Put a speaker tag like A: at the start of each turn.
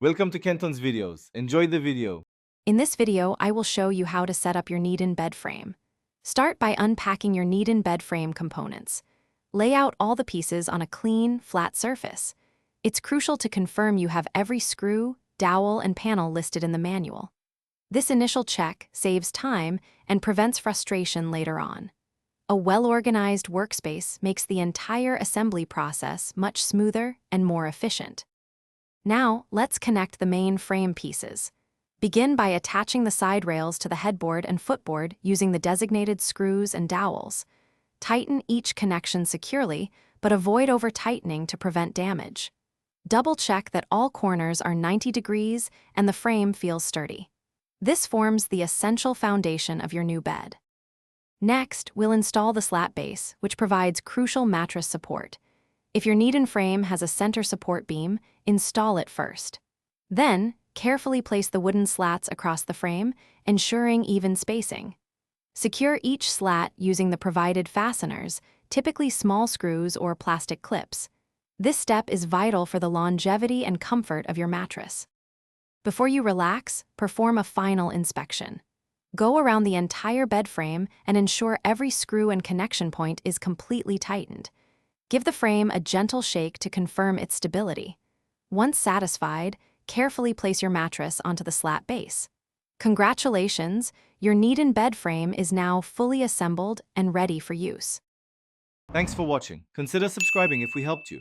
A: Welcome to Kenton's videos. Enjoy the video.
B: In this video, I will show you how to set up your Neiden bed frame. Start by unpacking your Neiden bed frame components. Lay out all the pieces on a clean, flat surface. It's crucial to confirm you have every screw, dowel, and panel listed in the manual. This initial check saves time and prevents frustration later on. A well-organized workspace makes the entire assembly process much smoother and more efficient. Now, let's connect the main frame pieces. Begin by attaching the side rails to the headboard and footboard using the designated screws and dowels. Tighten each connection securely, but avoid over-tightening to prevent damage. Double-check that all corners are 90 degrees and the frame feels sturdy. This forms the essential foundation of your new bed. Next, we'll install the slat base, which provides crucial mattress support. If your Neiden frame has a center support beam, install it first. Then, carefully place the wooden slats across the frame, ensuring even spacing. Secure each slat using the provided fasteners, typically small screws or plastic clips. This step is vital for the longevity and comfort of your mattress. Before you relax, perform a final inspection. Go around the entire bed frame and ensure every screw and connection point is completely tightened. Give the frame a gentle shake to confirm its stability. Once satisfied, carefully place your mattress onto the slat base. Congratulations, your Neiden bed frame is now fully assembled and ready for use.
A: Thanks for watching. Consider subscribing if we helped you.